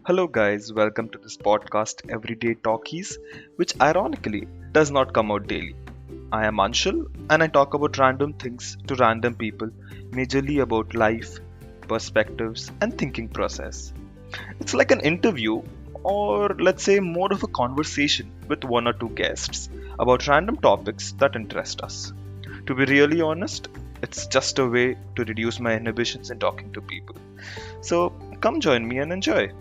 Hello, guys, welcome to this podcast, Everyday Talkies, which ironically does not come out daily. I am Anshul and I talk about random things to random people, majorly about life, perspectives, and thinking process. It's like an interview, or let's say more of a conversation with one or two guests about random topics that interest us. To be really honest, it's just a way to reduce my inhibitions in talking to people. So come join me and enjoy.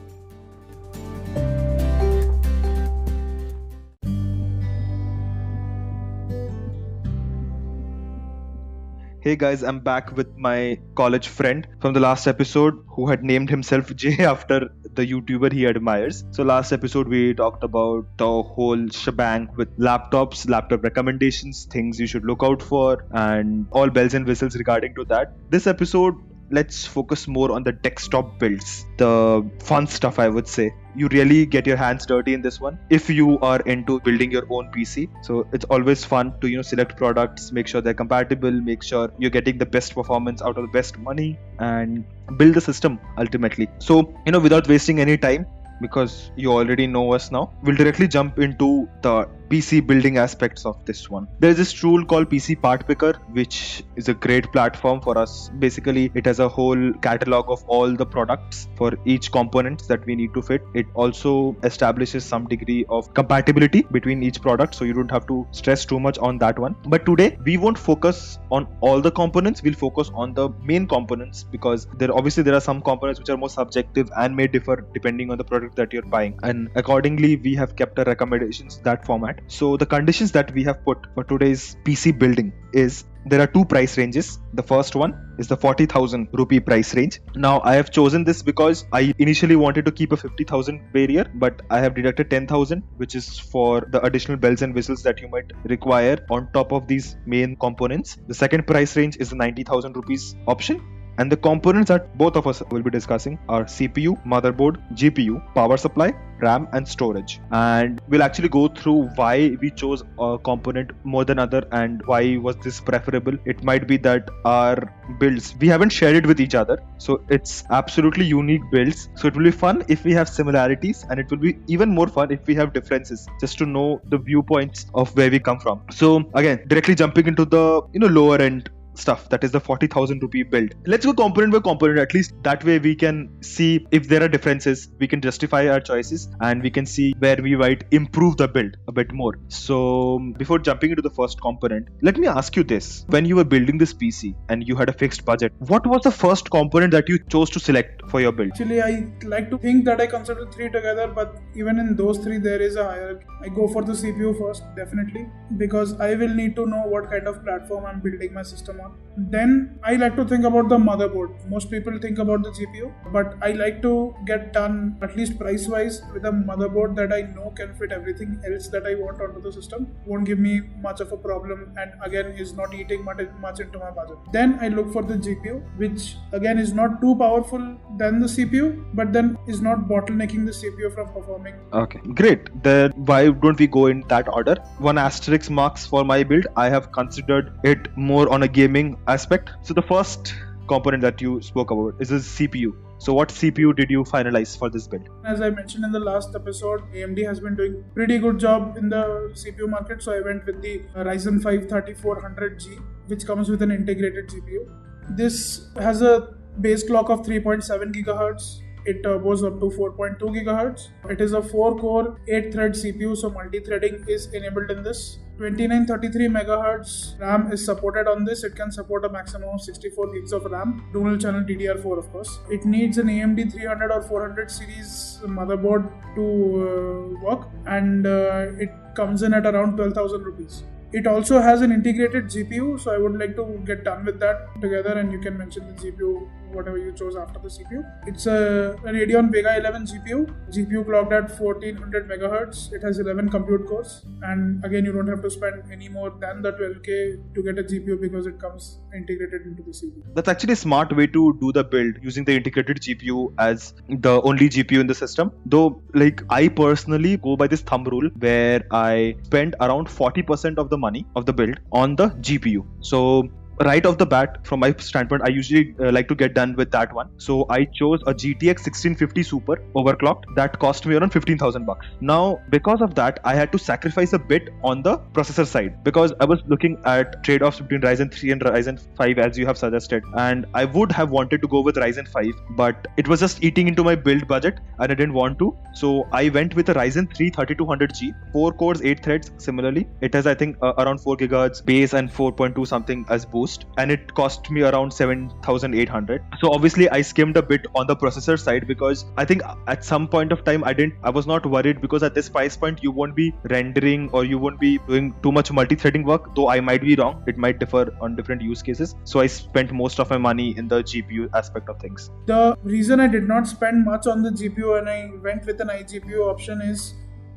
Hey guys, I'm back with my college friend from the last episode who had named himself Jay after the YouTuber he admires. So, last episode we talked about the whole shebang with laptops, laptop recommendations, things you should look out for, and all bells and whistles regarding to that. This episode, let's focus more on the desktop builds, the fun stuff, I would say. You really get your hands dirty in this one if you are into building your own PC. So it's always fun to select products, make sure they're compatible, make sure you're getting the best performance out of the best money, and build the system ultimately. So without wasting any time, because you already know us now, we'll directly jump into the PC building aspects of this one. There's this tool called PC Part Picker, which is a great platform for us. Basically, it has a whole catalog of all the products for each component that we need to fit. It also establishes some degree of compatibility between each product, so you don't have to stress too much on that one. But today, we won't focus on all the components. We'll focus on the main components because there are some components which are more subjective and may differ depending on the product that you're buying. And accordingly, we have kept our recommendations that format. So the conditions that we have put for today's PC building is there are two price ranges. The first one is the 40,000 rupee price range. Now I have chosen this because I initially wanted to keep a 50,000 barrier, but I have deducted 10,000, which is for the additional bells and whistles that you might require on top of these main components. The second price range is the 90,000 rupees option. And the components that both of us will be discussing are CPU, motherboard, GPU, power supply, RAM and storage. And we'll actually go through why we chose a component more than other and why was this preferable. It might be that our builds, we haven't shared it with each other. So it's absolutely unique builds. So it will be fun if we have similarities, and it will be even more fun if we have differences, just to know the viewpoints of where we come from. So again, directly jumping into the lower end stuff, that is the 40,000 rupee build. Let's go component by component. At least that way we can see if there are differences, we can justify our choices, and we can see where we might improve the build a bit more. So before jumping into the first component, let me ask you this. When you were building this PC and you had a fixed budget, what was the first component that you chose to select for your build? Actually, I like to think that I consider three together, but even in those three there is a hierarchy. I go for the CPU first, definitely, because I will need to know what kind of platform I'm building my system on. Then I like to think about the motherboard. Most people think about the GPU, but I like to get done, at least price wise, with a motherboard that I know can fit everything else that I want onto the system, won't give me much of a problem, and again is not eating much into my budget. Then I look for the GPU, which again is not too powerful than the CPU, but then is not bottlenecking the CPU from performing. Okay, great. Then why don't we go in that order? One asterisk marks for my build. I have considered it more on a gaming aspect. So the first component that you spoke about is the CPU. So what CPU did you finalize for this build? As I mentioned in the last episode, AMD has been doing pretty good job in the CPU market. So I went with the Ryzen 5 3400G, which comes with an integrated GPU. This has a base clock of 3.7 GHz. It turbos up to 4.2 GHz. It is a 4-core, 8-thread CPU, so multi-threading is enabled in this. 2933 MHz RAM is supported on this. It can support a maximum of 64 gigs of RAM, dual channel DDR4 of course. It needs an AMD 300 or 400 series motherboard to work, and it comes in at around 12,000 rupees. It also has an integrated GPU, so I would like to get done with that together, and you can mention the GPU, whatever you chose after the CPU. It's a Radeon Vega 11 GPU clocked at 1400 MHz. It has 11 compute cores, and again you don't have to spend any more than the 12k to get a GPU because it comes integrated into the CPU. That's actually a smart way to do the build, using the integrated GPU as the only GPU in the system. Though, I personally go by this thumb rule where I spend around 40% of the money of the build on the GPU. So right off the bat, from my standpoint, I usually like to get done with that one. So I chose a GTX 1650 Super overclocked that cost me around 15,000 bucks. Now, because of that, I had to sacrifice a bit on the processor side because I was looking at trade-offs between Ryzen 3 and Ryzen 5 as you have suggested, and I would have wanted to go with Ryzen 5, but it was just eating into my build budget and I didn't want to. So I went with a Ryzen 3 3200G, 4 cores, 8 threads. Similarly, it has I think around 4 GHz base and 4.2 something as boost, and it cost me around 7,800. So obviously I skimmed a bit on the processor side because I think at some point of time I was not worried, because at this price point you won't be rendering or you won't be doing too much multi-threading work, though I might be wrong, it might differ on different use cases. So I spent most of my money in the GPU aspect of things. The reason I did not spend much on the GPU and I went with an iGPU option is,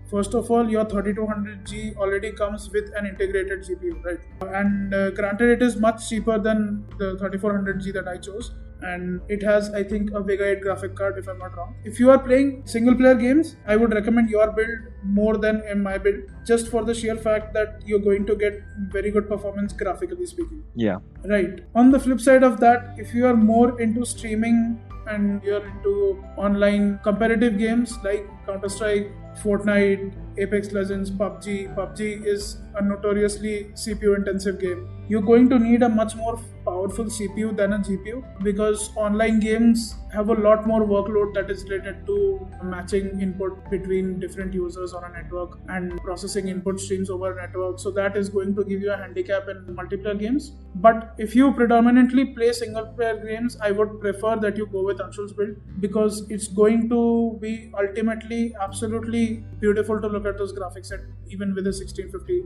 first of all, your 3200G already comes with an integrated GPU, right? And granted, it is much cheaper than the 3400G that I chose. And it has, I think, a Vega 8 graphic card, if I'm not wrong. If you are playing single player games, I would recommend your build more than my build, just for the sheer fact that you're going to get very good performance graphically speaking. Yeah. Right. On the flip side of that, if you are more into streaming and you're into online competitive games like Counter-Strike, Fortnite, Apex Legends, PUBG. PUBG is a notoriously CPU intensive game. You're going to need a much more powerful CPU than a GPU, because online games have a lot more workload that is related to matching input between different users on a network and processing input streams over a network. So that is going to give you a handicap in multiplayer games. But if you predominantly play single player games, I would prefer that you go with Anshul's build, because it's going to be ultimately absolutely beautiful to look at those graphics at, even with a 1650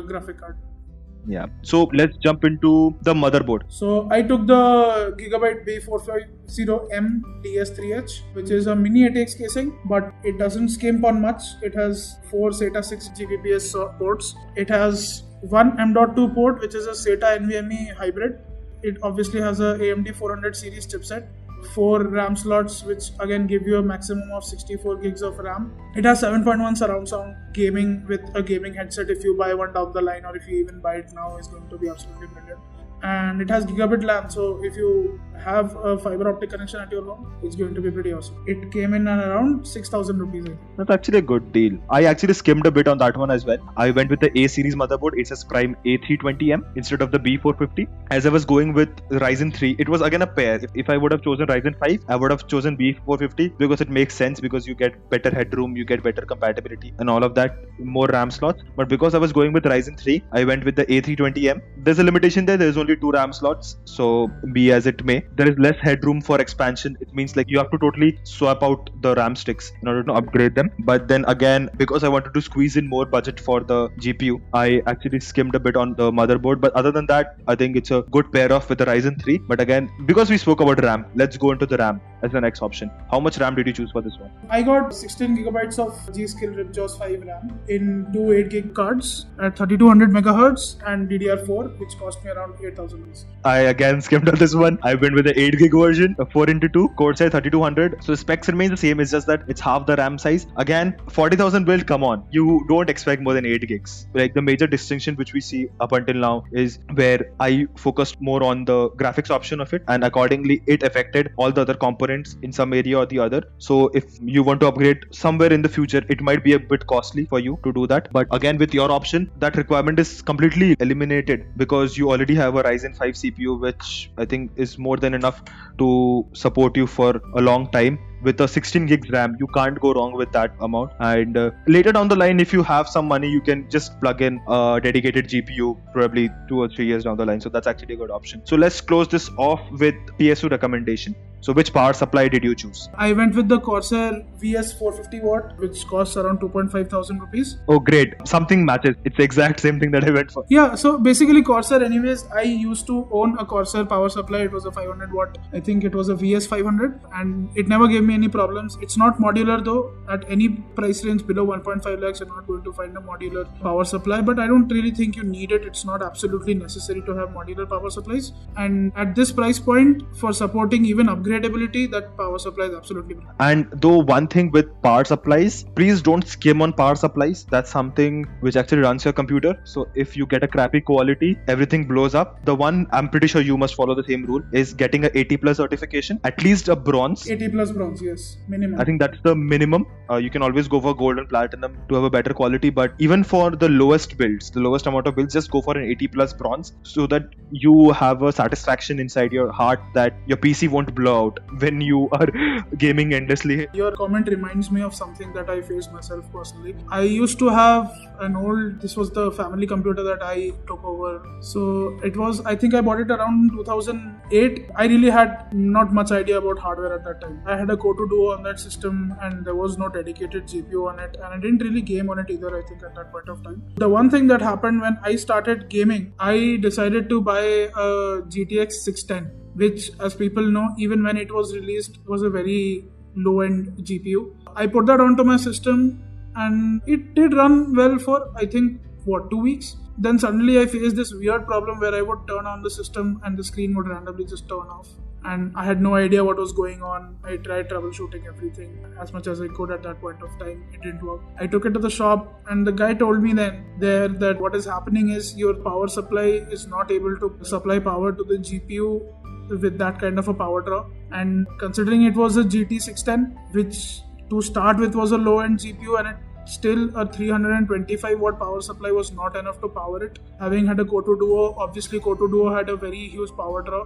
graphic card. Yeah. So let's jump into the motherboard. So I took the Gigabyte B450M DS3H, which is a mini ATX casing, but it doesn't skimp on much. It has 4 SATA 6 Gbps ports. It has one M.2 port, which is a SATA NVMe hybrid. It obviously has a AMD 400 series chipset. 4 RAM slots, which again give you a maximum of 64 gigs of RAM. It has 7.1 surround sound. Gaming with a gaming headset, if you buy one down the line or if you even buy it now, is going to be absolutely brilliant. And it has gigabit LAN, so if you have a fiber optic connection at your home, it's going to be pretty awesome. It came in at around 6,000 rupees. That's actually a good deal. I actually skimmed a bit on that one as well. I went with the A series motherboard, Asus Prime A320M instead of the B450. As I was going with Ryzen 3, it was again a pair. If I would have chosen Ryzen 5, I would have chosen B450 because it makes sense, because you get better headroom, you get better compatibility and all of that, more RAM slots. But because I was going with Ryzen 3, I went with the A320M. There's a limitation there. There's only 2 RAM slots, so be as it may. There is less headroom for expansion. It means like you have to totally swap out the RAM sticks in order to upgrade them. But then again, because I wanted to squeeze in more budget for the GPU, I actually skimmed a bit on the motherboard. But other than that, I think it's a good pair off with the Ryzen 3. But again, because we spoke about RAM, let's go into the RAM as the next option. How much RAM did you choose for this one? I got 16 gigabytes of G.Skill Ripjaws 5 RAM in 2 8GB cards at 3200 megahertz and DDR4, which cost me around 8,000 rupees. I again skimmed on this one. I went with the 8GB version, a 4x2, Corsair 3200. So specs remains the same, it's just that it's half the RAM size. Again, 40,000 build, come on. You don't expect more than 8 gigs. Like the major distinction which we see up until now is where I focused more on the graphics option of it, and accordingly it affected all the other components in some area or the other. So if you want to upgrade somewhere in the future, it might be a bit costly for you to do that. But again, with your option, that requirement is completely eliminated because you already have a Ryzen 5 CPU, which I think is more than enough to support you for a long time. With a 16 gigs RAM, you can't go wrong with that amount. And later down the line, if you have some money, you can just plug in a dedicated GPU, probably 2 or 3 years down the line. So that's actually a good option. So let's close this off with PSU recommendation. So which power supply did you choose? I went with the Corsair VS 450 watt, which costs around 2.5 thousand rupees. Oh great, something matches. It's the exact same thing that I went for. Yeah, so basically Corsair anyways, I used to own a Corsair power supply. It was a 500 watt. I think it was a VS 500 and it never gave me any problems. It's not modular though. At any price range below 1.5 lakhs, you're not going to find a modular power supply, but I don't really think you need it. It's not absolutely necessary to have modular power supplies. And at this price point, for supporting even upgrade upgradability, that power supply is absolutely brilliant. And though one thing with power supplies, please don't skim on power supplies. That's something which actually runs your computer. So if you get a crappy quality, everything blows up. The one, I'm pretty sure you must follow the same rule, is getting a 80 plus certification, at least a bronze. 80 plus bronze, yes, minimum. I think that's the minimum. You can always go for gold and platinum to have a better quality, but even for the lowest builds, the lowest amount of builds, just go for an 80 plus bronze so that you have a satisfaction inside your heart that your PC won't blow out when you are gaming endlessly. Your comment reminds me of something that I faced myself personally. I used to have this was the family computer that I took over. So it was, I think I bought it around 2008. I really had not much idea about hardware at that time. I had a Core 2 Duo on that system and there was no dedicated GPU on it, and I didn't really game on it either, I think, at that point of time. The one thing that happened when I started gaming, I decided to buy a GTX 610, which, as people know, even when it was released, was a very low-end GPU. I put that onto my system and it did run well for, I think, 2 weeks. Then suddenly I faced this weird problem where I would turn on the system and the screen would randomly just turn off. And I had no idea what was going on. I tried troubleshooting everything as much as I could at that point of time. It didn't work. I took it to the shop and the guy told me that what is happening is your power supply is not able to supply power to the GPU with that kind of a power draw. And considering it was a GT 610, which to start with was a low-end GPU, and it still a 325 watt power supply was not enough to power it. Having had a Core 2 Duo, obviously Core 2 Duo had a very huge power draw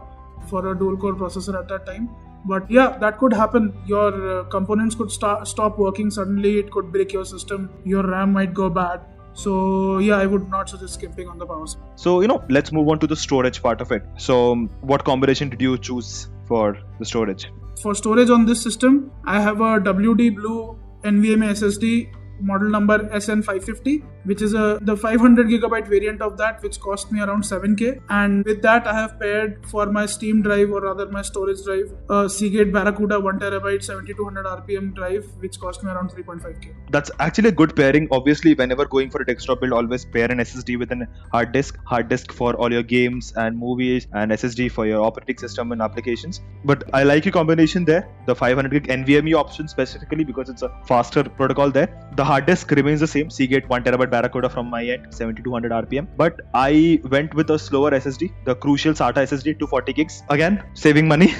for a dual core processor at that time. But yeah, that could happen. Your components could stop working suddenly. It could break your system. Your RAM might go bad. So yeah, I would not suggest skimping on the power supply. So let's move on to the storage part of it. So what combination did you choose for the storage? For storage on this system, I have a WD Blue NVMe SSD model number SN550, which is the 500 gigabyte variant of that, which cost me around 7k. And with that, I have paired for my Steam drive, or rather my storage drive, a Seagate Barracuda 1TB 7200 RPM drive, which cost me around 3.5k. That's actually a good pairing. Obviously, whenever going for a desktop build, always pair an SSD with a hard disk for all your games and movies, and SSD for your operating system and applications. But I like your combination there, the 500 gig NVMe option specifically because it's a faster protocol there. The hard disk remains the same, Seagate 1TB Barracuda from my end, 7200 RPM. But I went with a slower SSD, the Crucial SATA SSD, 240 gigs. Again, saving money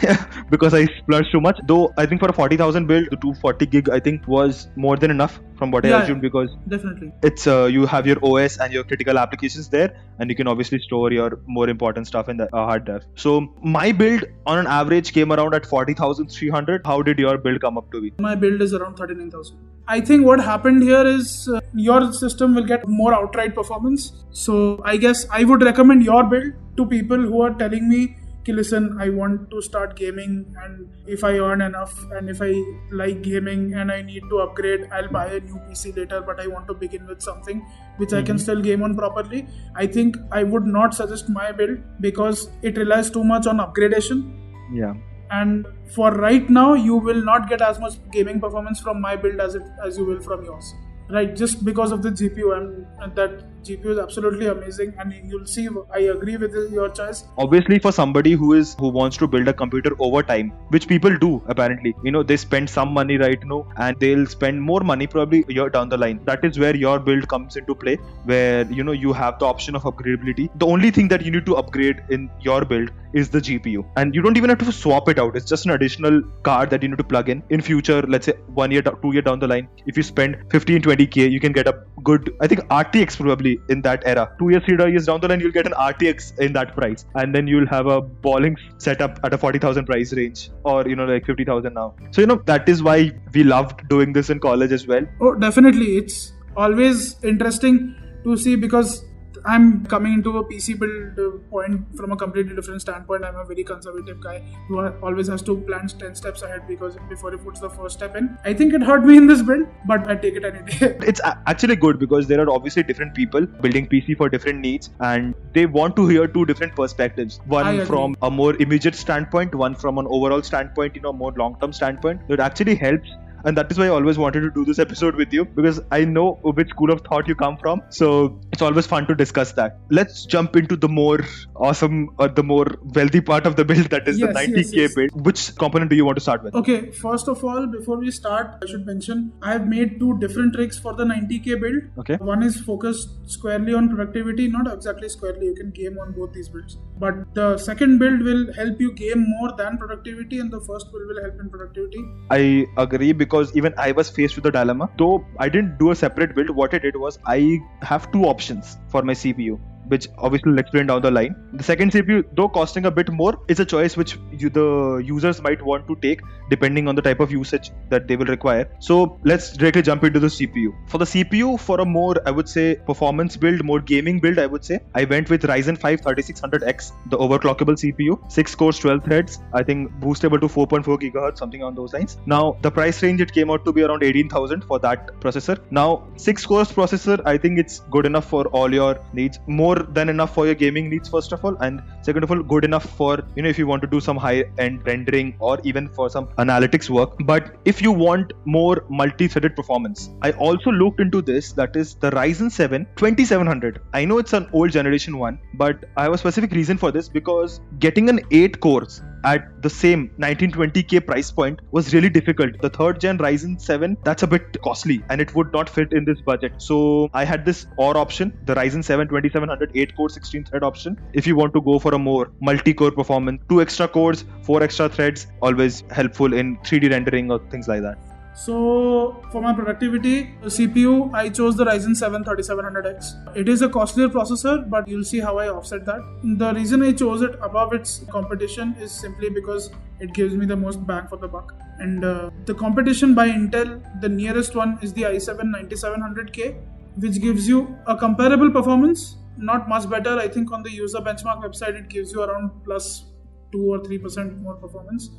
because I splurged too much. Though I think for a 40,000 build, the 240 gig I think was more than enough from what I assumed, because definitely it's you have your OS and your critical applications there, and you can obviously store your more important stuff in the hard drive. So my build on an average came around at 40,300. How did your build come up to be? My build is around 39,000. I think what happened here is your system will get more outright performance. So I guess I would recommend your build to people who are telling me, listen, I want to start gaming, and if I earn enough and if I like gaming and I need to upgrade, I'll buy a new PC later, but I want to begin with something which I can still game on properly. I think I would not suggest my build because it relies too much on upgradation. Yeah. And for right now, you will not get as much gaming performance from my build as you will from yours. Right, just because of the GPU, and that GPU is absolutely amazing, and you'll see I agree with your choice. Obviously, for somebody who wants to build a computer over time, which people do apparently, they spend some money right now and they'll spend more money probably a year down the line. That is where your build comes into play, where you have the option of upgradability. The only thing that you need to upgrade in your build is the GPU, and you don't even have to swap it out. It's just an additional card that you need to plug in future. Let's say 1 year, 2 year down the line, if you spend 15-20k, you can get a good, I think, RTX probably in that era. 2 years, 3 years down the line, you'll get an RTX in that price, and then you'll have a balling setup at a 40,000 price range, or like 50,000 now. So that is why we loved doing this in college as well. Oh, definitely. It's always interesting to see, because I'm coming into a PC build point from a completely different standpoint. I'm a very conservative guy who always has to plan 10 steps ahead before he puts the first step in. I think it hurt me in this build, but I take it any day. It's actually good because there are obviously different people building PC for different needs, and they want to hear two different perspectives. One from a more immediate standpoint, one from an overall standpoint, more long-term standpoint. It actually helps. and that is why I always wanted to do this episode with you, because I know which school of thought you come from. So it's always fun to discuss that. Let's jump into the more awesome or the more wealthy part of the build, that is the 90k build. Which component do you want to start with? Okay, first of all, before we start, I should mention I have made two different tricks for the 90k build. Okay. One is focused squarely on productivity, not exactly squarely, you can game on both these builds. But the second build will help you game more than productivity, and the first build will help in productivity. I agree, because even I was faced with a dilemma. Though I didn't do a separate build, what I did was I have two options for my CPU, which obviously will explain down the line. The second CPU, though costing a bit more, is a choice which the users might want to take depending on the type of usage that they will require. So let's directly jump into the CPU. For the CPU, for a more, I would say, performance build, more gaming build, I would say, I went with Ryzen 5 3600X, the overclockable CPU, 6 cores, 12 threads, I think boostable to 4.4 GHz, something on those lines. Now, the price range, it came out to be around 18,000 for that processor. Now, 6 cores processor, I think it's good enough for all your needs. More than enough for your gaming needs, first of all, and second of all, good enough for, if you want to do some high-end rendering or even for some analytics work. But if you want more multi-threaded performance, I also looked into this, that is the Ryzen 7 2700. I know it's an old generation one, but I have a specific reason for this, because getting an 8 cores at the same 1920k price point was really difficult. The third gen Ryzen 7, that's a bit costly and it would not fit in this budget. So I had this OR option, the Ryzen 7 2700 8 core 16 thread option. If you want to go for a more multi-core performance, 2 extra cores, 4 extra threads, always helpful in 3D rendering or things like that. So for my productivity CPU, I chose the Ryzen 7 3700X. It is a costlier processor, but you'll see how I offset that. The reason I chose it above its competition is simply because it gives me the most bang for the buck. And the competition by Intel, the nearest one is the i7 9700K, which gives you a comparable performance, not much better. I think on the user benchmark website, it gives you around plus 2 or 3% more performance.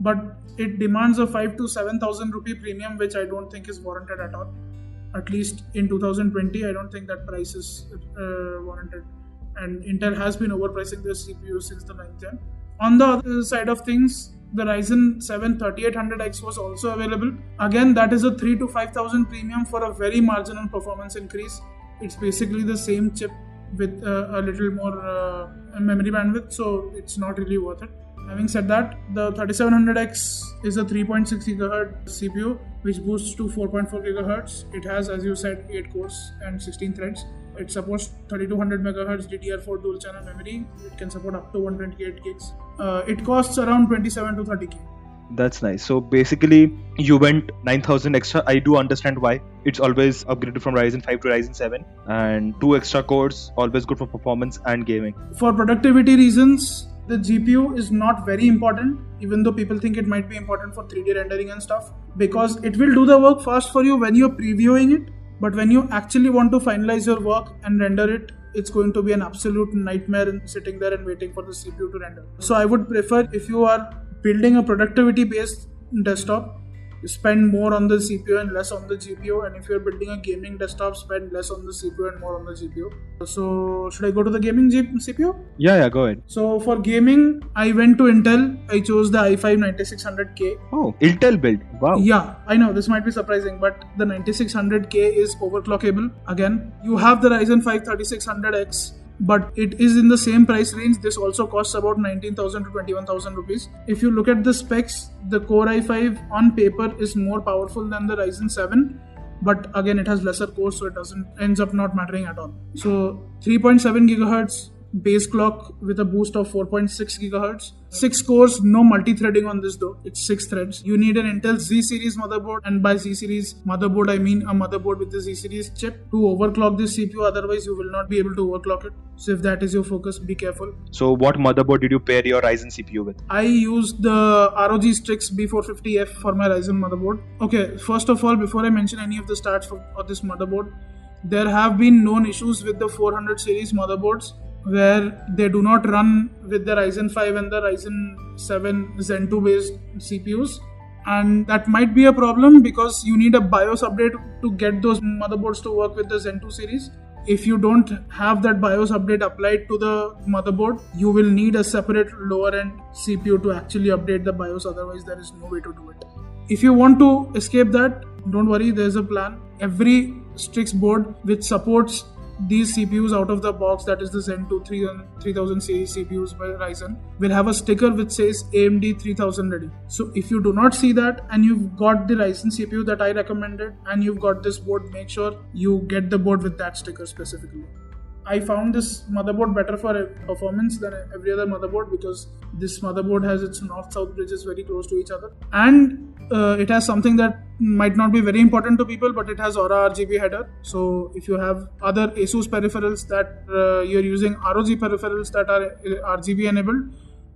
But it demands a 5,000 to 7,000 rupee premium, which I don't think is warranted at all. At least in 2020, I don't think that price is warranted. And Intel has been overpricing their CPU since the 9th gen. On the other side of things, the Ryzen 7 3800X was also available. Again, that is a 3,000 to 5,000 premium for a very marginal performance increase. It's basically the same chip with a little more memory bandwidth, so it's not really worth it. Having said that, the 3700X is a 3.6 GHz CPU which boosts to 4.4 GHz. It has, as you said, 8 cores and 16 threads. It supports 3200 MHz DDR4 dual channel memory. It can support up to 128 gigs. It costs around 27 to 30k. That's nice. So basically, you went 9,000 extra. I do understand why. It's always upgraded from Ryzen 5 to Ryzen 7, and 2 extra cores, always good for performance and gaming. For productivity reasons, the GPU is not very important, even though people think it might be important for 3D rendering and stuff, because it will do the work fast for you when you're previewing it, but when you actually want to finalize your work and render it, it's going to be an absolute nightmare sitting there and waiting for the CPU to render. So I would prefer, if you are building a productivity based desktop, spend more on the CPU and less on the GPU, and if you're building a gaming desktop, spend less on the CPU and more on the GPU. So should I go to the gaming CPU? Yeah, go ahead. So for gaming, I went to Intel. I chose the i5 9600K. Oh, Intel build. Wow. Yeah, I know this might be surprising, but the 9600K is overclockable. Again, you have the Ryzen 5 3600X, but it is in the same price range. This also costs about 19,000 to 21,000 rupees. If you look at the specs, the Core i5 on paper is more powerful than the Ryzen 7, but again it has lesser cores, so it ends up not mattering at all. So 3.7 GHz base clock with a boost of 4.6 GHz. 6 cores, no multi-threading on this though. It's 6 threads. You need an Intel Z series motherboard, and by Z series motherboard I mean a motherboard with the Z series chip to overclock this CPU, otherwise you will not be able to overclock it. So if that is your focus, be careful. So what motherboard did you pair your Ryzen CPU with? I used the ROG Strix B450F for my Ryzen motherboard. Okay, first of all, before I mention any of the stats for this motherboard, there have been known issues with the 400 series motherboards where they do not run with the Ryzen 5 and the Ryzen 7 Zen 2 based CPUs, and that might be a problem because you need a BIOS update to get those motherboards to work with the Zen 2 series. If you don't have that BIOS update applied to the motherboard, you will need a separate lower end CPU to actually update the BIOS, otherwise there is no way to do it. If you want to escape that, don't worry, there's a plan. Every Strix board which supports these CPUs out of the box, that is the Zen 2 3000 series CPUs by Ryzen, will have a sticker which says AMD 3000 ready. So if you do not see that and you've got the Ryzen CPU that I recommended and you've got this board, make sure you get the board with that sticker specifically. I found this motherboard better for performance than every other motherboard because this motherboard has its north-south bridges very close to each other, and it has something that might not be very important to people, but it has Aura RGB header. So if you have other ASUS peripherals that you're using ROG peripherals that are RGB enabled,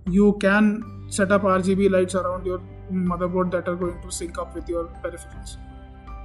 you can set up RGB lights around your motherboard that are going to sync up with your peripherals.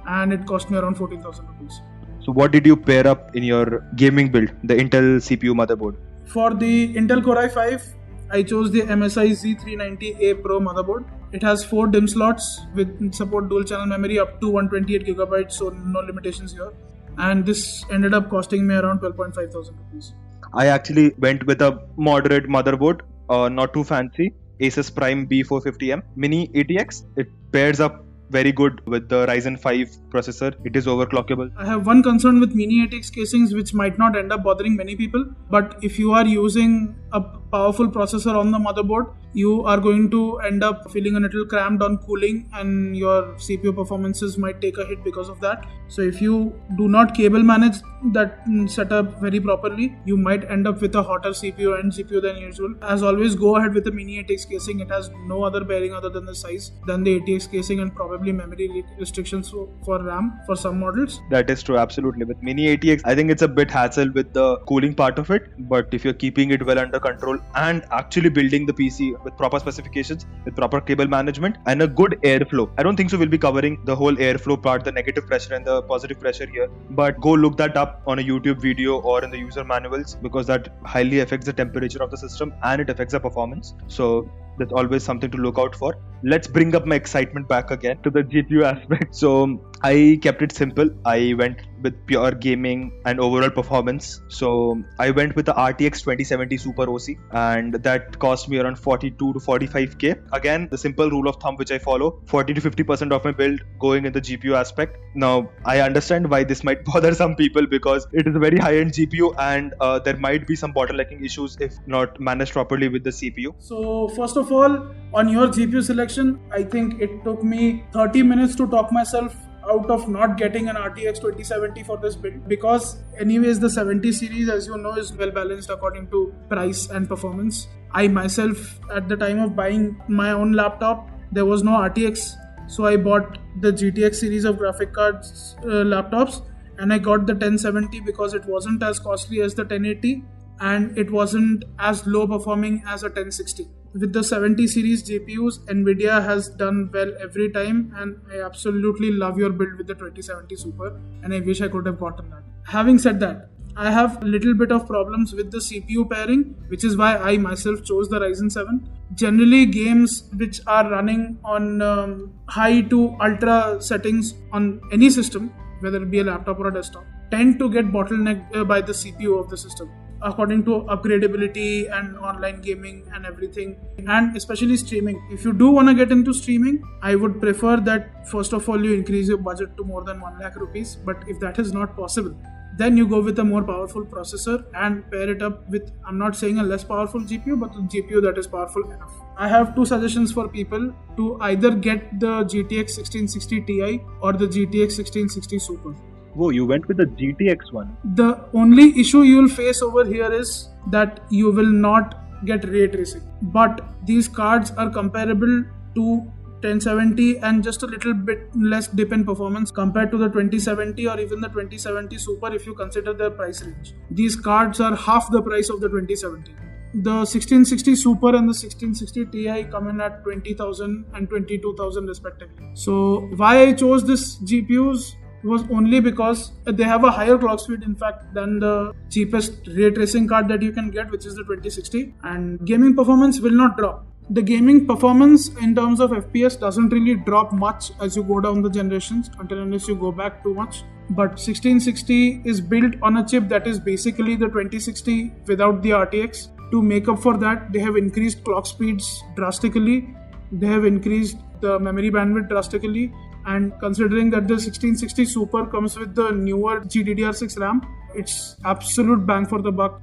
And it cost me around 14,000 rupees. So what did you pair up in your gaming build, the Intel CPU motherboard? For the Intel Core i5, I chose the MSI Z390A Pro motherboard. It has 4 DIMM slots with support dual channel memory up to 128GB, so no limitations here. And this ended up costing me around 12.5 thousand rupees. I actually went with a moderate motherboard, not too fancy, Asus Prime B450M Mini ATX. It pairs up very good with the Ryzen 5 processor. It is overclockable. I have one concern with Mini ATX casings which might not end up bothering many people, but if you are using a powerful processor on the motherboard, you are going to end up feeling a little cramped on cooling and your CPU performances might take a hit because of that. So if you do not cable manage that setup very properly, you might end up with a hotter CPU and GPU than usual. As always, go ahead with the Mini ATX casing. It has no other bearing other than the size than the ATX casing and probably memory restrictions for RAM for some models. That is true, absolutely. With Mini ATX, I think it's a bit hassle with the cooling part of it, but if you're keeping it well under control and actually building the PC with proper specifications, with proper cable management and a good airflow. I don't think so we'll be covering the whole airflow part, the negative pressure and the positive pressure here, but go look that up on a YouTube video or in the user manuals because that highly affects the temperature of the system and it affects the performance. So that's always something to look out for. Let's bring up my excitement back again to the GPU aspect. So I kept it simple. I went with pure gaming and overall performance. So I went with the RTX 2070 Super OC and that cost me around 42 to 45k. Again, the simple rule of thumb which I follow, 40 to 50% of my build going in the GPU aspect. Now, I understand why this might bother some people because it is a very high-end GPU and there might be some bottlenecking issues if not managed properly with the CPU. So first of all, on your GPU selection, I think it took me 30 minutes to talk myself out of not getting an RTX 2070 for this build because anyways the 70 series, as you know, is well balanced according to price and performance. I myself, at the time of buying my own laptop, there was no RTX, so I bought the GTX series of graphic cards laptops and I got the 1070 because it wasn't as costly as the 1080 and it wasn't as low performing as a 1060. With the 70 series GPUs, Nvidia has done well every time and I absolutely love your build with the 2070 Super and I wish I could have gotten that. Having said that, I have a little bit of problems with the CPU pairing, which is why I myself chose the Ryzen 7. Generally, games which are running on high to ultra settings on any system, whether it be a laptop or a desktop, tend to get bottlenecked by the CPU of the system, according to upgradability and online gaming and everything, and especially streaming. If you do want to get into streaming, I would prefer that first of all you increase your budget to more than 1 lakh rupees, but if that is not possible, then you go with a more powerful processor and pair it up with, I'm not saying a less powerful GPU, but a GPU that is powerful enough. I have 2 suggestions for people to either get the GTX 1660 Ti or the GTX 1660 Super. Whoa, you went with the GTX one. The only issue you will face over here is that you will not get ray tracing. But these cards are comparable to 1070 and just a little bit less dip in performance compared to the 2070 or even the 2070 Super if you consider their price range. These cards are half the price of the 2070. The 1660 Super and the 1660 Ti come in at 20,000 and 22,000 respectively. So why I chose this GPUs was only because they have a higher clock speed in fact than the cheapest ray tracing card that you can get, which is the 2060, and gaming performance will not drop. The gaming performance in terms of FPS doesn't really drop much as you go down the generations until unless you go back too much. But 1660 is built on a chip that is basically the 2060 without the RTX. To make up for that, they have increased clock speeds drastically, They have increased the memory bandwidth drastically, and considering that the 1660 Super comes with the newer GDDR6 RAM, it's absolute bang for the buck.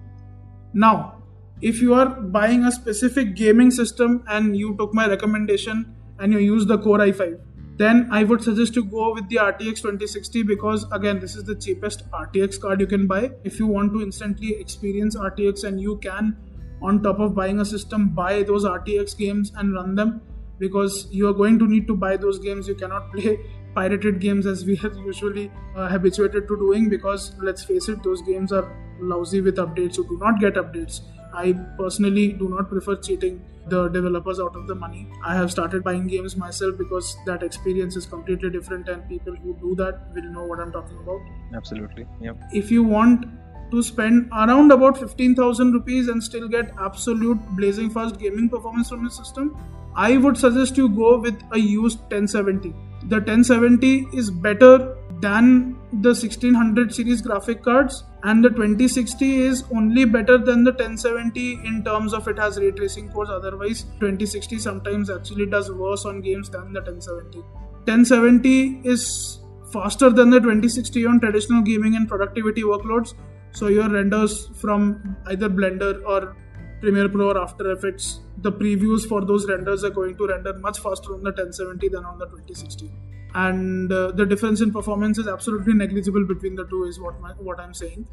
Now, if you are buying a specific gaming system and you took my recommendation and you use the Core i5, then I would suggest to go with the RTX 2060 because again, this is the cheapest RTX card you can buy. If you want to instantly experience RTX and you can, on top of buying a system, buy those RTX games and run them, because you are going to need to buy those games. You cannot play pirated games as we are usually habituated to doing, because let's face it, those games are lousy with updates. You do not get updates. I personally do not prefer cheating the developers out of the money. I have started buying games myself because that experience is completely different, and people who do that will know what I'm talking about. Absolutely. Yeah. If you want to spend around about 15,000 rupees and still get absolute blazing fast gaming performance from your system, I would suggest you go with a used 1070. The 1070 is better than the 1600 series graphic cards, and the 2060 is only better than the 1070 in terms of it has ray tracing cores. Otherwise, 2060 sometimes actually does worse on games than the 1070. 1070 is faster than the 2060 on traditional gaming and productivity workloads. So your renders from either Blender or Premiere Pro or After Effects, the previews for those renders are going to render much faster on the 1070 than on the 2060. And the difference in performance is absolutely negligible between the two, is what I'm saying.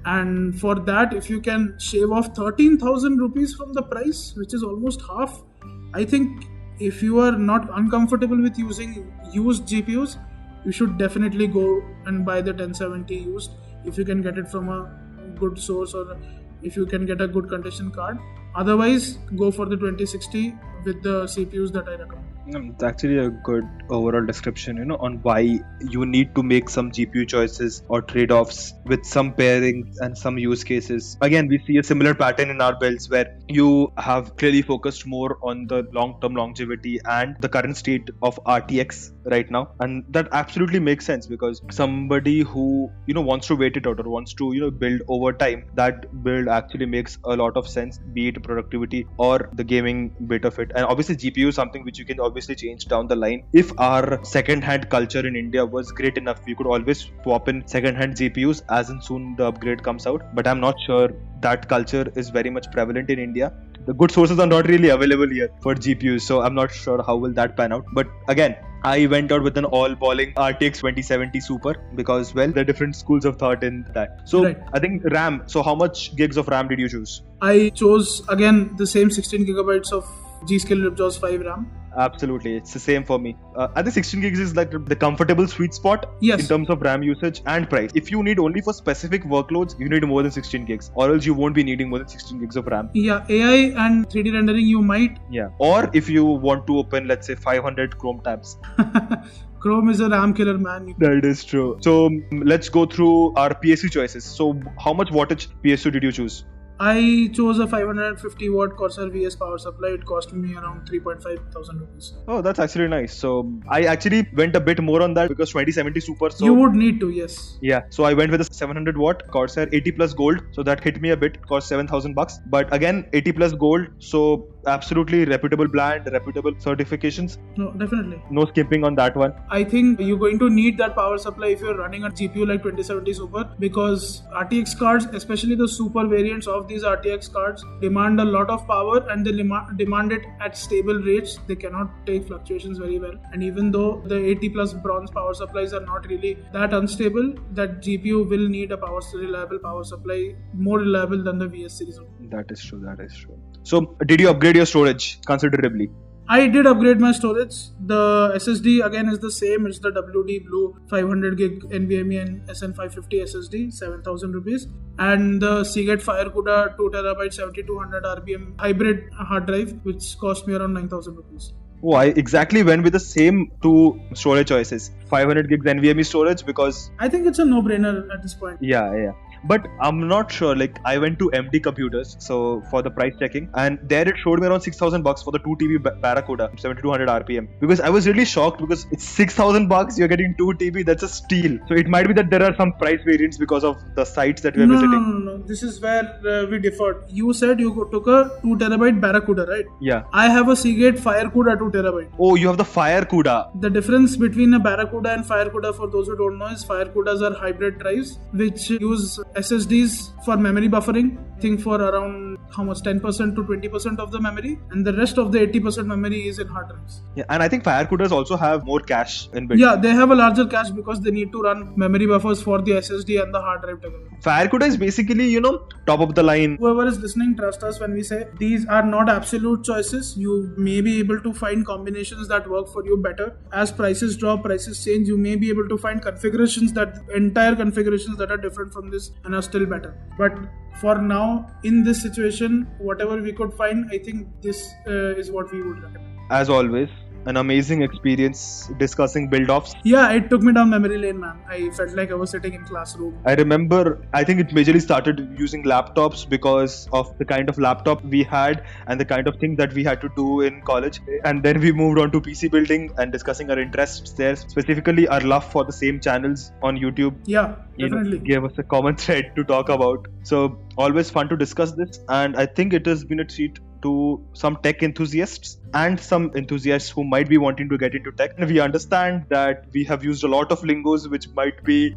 And for that, if you can shave off 13,000 rupees from the price, which is almost half, I think if you are not uncomfortable with using used GPUs, you should definitely go and buy the 1070 used if you can get it from a good source, or if you can get a good condition card. Otherwise, go for the 2060 with the CPUs that I recommend. It's actually a good overall description, on why you need to make some GPU choices or trade-offs with some pairings and some use cases. Again, we see a similar pattern in our builds where you have clearly focused more on the long-term longevity and the current state of RTX right now. And that absolutely makes sense, because somebody who, wants to wait it out or wants to, build over time, that build actually makes a lot of sense, be it productivity or the gaming bit of it. And obviously GPU is something which you can obviously change down the line. If our second-hand culture in India was great enough, we could always swap in second-hand GPUs as and soon the upgrade comes out. But I'm not sure that culture is very much prevalent in India. The good sources are not really available here for GPUs, so I'm not sure how will that pan out. But again, I went out with an all-balling RTX 2070 Super because, well, there are different schools of thought in that. So right. I think RAM. So how much gigs of RAM did you choose? I chose, again, the same 16 gigabytes of G.Skill Ripjaws 5 RAM. Absolutely, it's the same for me. I think 16 gigs is like the comfortable sweet spot in terms of RAM usage and price. If you need only for specific workloads, you need more than 16 gigs, or else you won't be needing more than 16 gigs of RAM. Yeah, AI and 3D rendering you might. Yeah, or if you want to open, let's say, 500 Chrome tabs. Chrome is a RAM killer, man. That is true. So let's go through our PSU choices. So how much wattage PSU did you choose? I chose a 550 watt Corsair VS power supply. It cost me around 3,500 rupees. Oh, that's actually nice. So I actually went a bit more on that because 2070 Super. So you would need to, yes. Yeah. So I went with a 700 watt Corsair 80 plus gold. So that hit me a bit. It cost $7,000. But again, 80 plus gold. So absolutely reputable brand, reputable certifications. No, definitely. No skimping on that one. I think you're going to need that power supply if you're running a GPU like 2070 Super, because RTX cards, especially the super variants of these RTX cards, demand a lot of power, and they demand it at stable rates. They cannot take fluctuations very well. And even though the 80 plus bronze power supplies are not really that unstable, that GPU will need a reliable power supply, more reliable than the VS series. That is true. So did you upgrade your storage considerably? I did upgrade my storage. The SSD again is the same. It's the WD Blue 500 gig NVMe and SN550 SSD, 7,000 rupees. And the Seagate FireCuda 2TB 7200 RPM hybrid hard drive, which cost me around 9,000 rupees. Oh, I exactly went with the same two storage choices. 500 gigs NVMe storage because... I think it's a no-brainer at this point. Yeah. But I'm not sure. Like I went to MD Computers, so for the price checking, and there it showed me around $6,000 for the 2 TB Barracuda 7200 RPM. Because I was really shocked because it's $6,000. You're getting 2 TB. That's a steal. So it might be that there are some price variants because of the sites that we're visiting. No. This is where we differed. You said you took a 2 terabyte Barracuda, right? Yeah. I have a Seagate FireCuda 2 terabyte. Oh, you have the FireCuda. The difference between a Barracuda and FireCuda, for those who don't know, is FireCudas are hybrid drives which use SSDs for memory buffering. I think for around how much, 10% to 20% of the memory, and the rest of the 80% memory is in hard drives. Yeah, and I think FireCudas also have more cache inbuilt. Yeah, they have a larger cache because they need to run memory buffers for the SSD and the hard drive together. FireCuda is basically, top of the line. Whoever is listening, trust us when we say these are not absolute choices. You may be able to find combinations that work for you better. As prices drop, prices change, you may be able to find entire configurations that are different from this and are still better. But for now, in this situation, whatever we could find, I think this is what we would recommend. As always, an amazing experience discussing build-offs. Yeah, it took me down memory lane, man. I felt like I was sitting in classroom. I remember, I think it majorly started using laptops because of the kind of laptop we had and the kind of thing that we had to do in college. And then we moved on to PC building and discussing our interests there, specifically our love for the same channels on YouTube. Yeah, definitely. Gave us a common thread to talk about. So always fun to discuss this, and I think it has been a treat to some tech enthusiasts and some enthusiasts who might be wanting to get into tech. And we understand that we have used a lot of lingos which might be,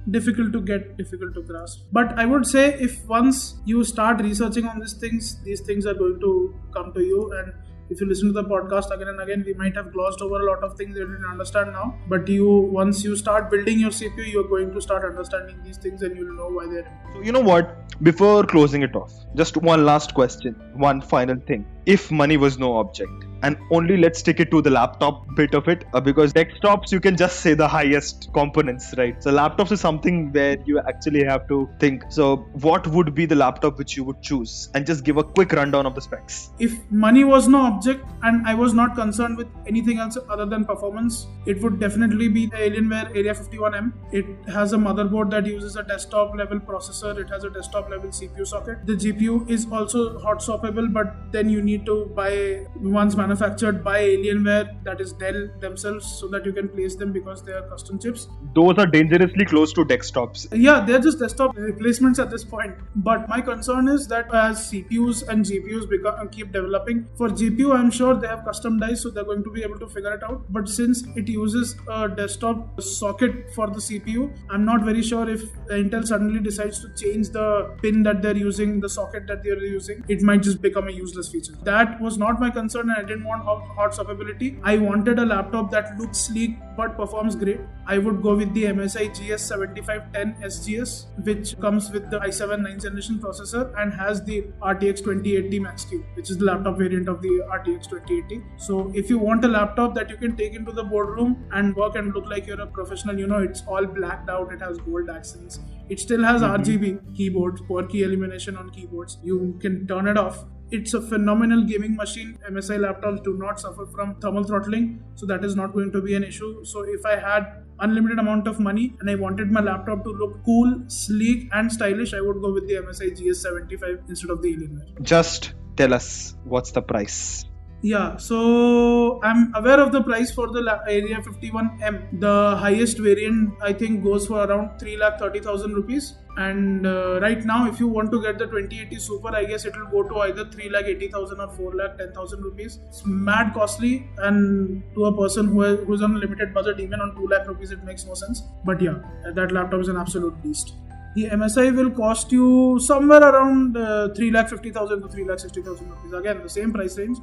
difficult to get, difficult to grasp. But I would say if once you start researching on these things are going to come to you. And if you listen to the podcast again and again, we might have glossed over a lot of things that you didn't understand now. But once you start building your CPU, you're going to start understanding these things and you'll know why they're important. So you know what? Before closing it off, just one last question, one final thing. If money was no object, and only let's take it to the laptop bit of it, because desktops you can just say the highest components, right? So laptops is something where you actually have to think. So what would be the laptop which you would choose? And just give a quick rundown of the specs. If money was no object and I was not concerned with anything else other than performance, it would definitely be the Alienware Area 51M. It has a motherboard that uses a desktop level processor. It has a desktop level CPU socket. The GPU is also hot swappable, but then you need to buy ones manufactured by Alienware, that is Dell themselves, so that you can place them because they are custom chips. Those are dangerously close to desktops. Yeah, they're just desktop replacements at this point. But my concern is that as CPUs and GPUs keep developing, for GPU I'm sure they have custom dies, so they're going to be able to figure it out. But since it uses a desktop socket for the CPU, I'm not very sure if Intel suddenly decides to change the pin that they're using, the socket that they're using, it might just become a useless feature. That was not my concern, and I didn't want hot swappability. I wanted a laptop that looks sleek but performs great. I would go with the MSI GS7510 SGS, which comes with the i7 9th generation processor and has the RTX 2080 Max-Q, which is the laptop variant of the RTX 2080. So if you want a laptop that you can take into the boardroom and work and look like you're a professional, it's all blacked out, it has gold accents, it still has RGB keyboards, power key elimination on keyboards, you can turn it off. It's a phenomenal gaming machine. MSI laptops do not suffer from thermal throttling, so that is not going to be an issue. So if I had unlimited amount of money and I wanted my laptop to look cool, sleek and stylish, I would go with the MSI GS75 instead of the Alienware. Just tell us what's the price. Yeah, so I'm aware of the price for the Area 51M. The highest variant I think goes for around 3,30,000 rupees. And right now, if you want to get the 2080 Super, I guess it will go to either 3,80,000 or 4,10,000 rupees. It's mad costly, and to a person who's on a limited budget, even on 2 lakh rupees, it makes no sense. But yeah, that laptop is an absolute beast. The MSI will cost you somewhere around 3,50,000 to 3,60,000 rupees. Again, the same price range,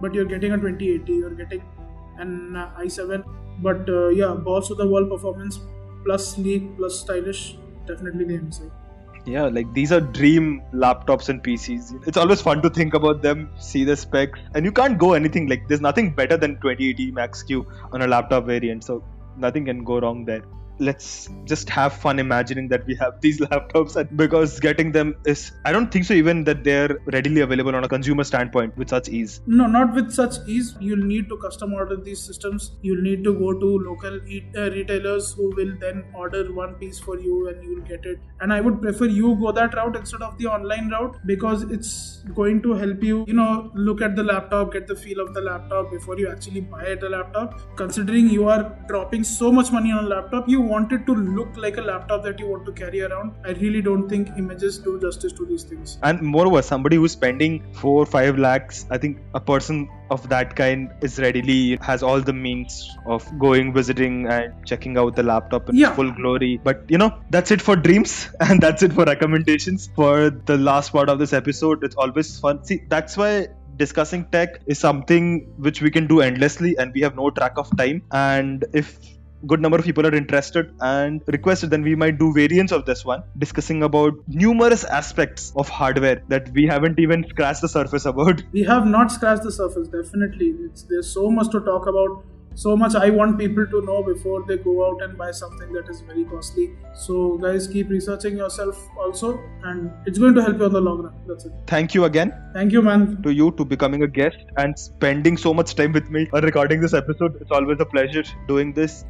but you're getting a 2080, you're getting an i7. But balls to the wall performance, plus sleek, plus stylish. Definitely the MSI. Yeah, like these are dream laptops and PCs. It's always fun to think about them, see the specs, and you can't go anything. Like there's nothing better than 2080 Max-Q on a laptop variant, so nothing can go wrong there. let's just have fun imagining that we have these laptops, and because getting them is, I don't think so even that they're readily available on a consumer standpoint with such ease. No, not with such ease. You'll need to custom order these systems. You'll need to go to local retailers who will then order one piece for you and you'll get it. And I would prefer you go that route instead of the online route, because it's going to help you, look at the laptop, get the feel of the laptop before you actually buy the laptop. Considering you are dropping so much money on a laptop, you want it to look like a laptop that you want to carry around. I really don't think images do justice to these things. And moreover, somebody who's spending 4-5 lakhs, I think a person of that kind is readily has all the means of going, visiting and checking out the laptop in its full glory. But that's it for dreams and that's it for recommendations for the last part of this episode. It's always fun. See, that's why discussing tech is something which we can do endlessly and we have no track of time. And if good number of people are interested and requested, then we might do variants of this one, discussing about numerous aspects of hardware that we haven't even scratched the surface about. We have not scratched the surface, definitely. There's so much to talk about, so much I want people to know before they go out and buy something that is very costly. So guys, keep researching yourself also, and it's going to help you on the long run. That's it. Thank you again. Thank you, man. To you, to becoming a guest and spending so much time with me on recording this episode. It's always a pleasure doing this.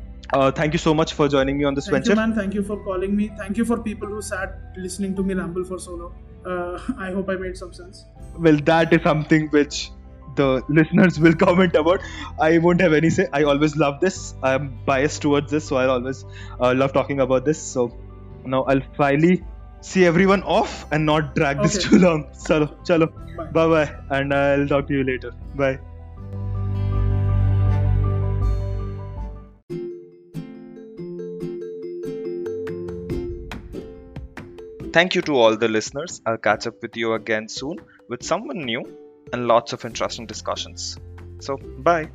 Thank you so much for joining me on this venture. Thank you, man. Thank you for calling me. Thank you for people who sat listening to me ramble for so long. I hope I made some sense. Well, that is something which the listeners will comment about. I won't have any say. I always love this. I'm biased towards this, so I always love talking about this. So now I'll finally see everyone off and not drag this too long. Chalo. Bye-bye. And I'll talk to you later. Bye. Thank you to all the listeners. I'll catch up with you again soon with someone new and lots of interesting discussions. So, bye.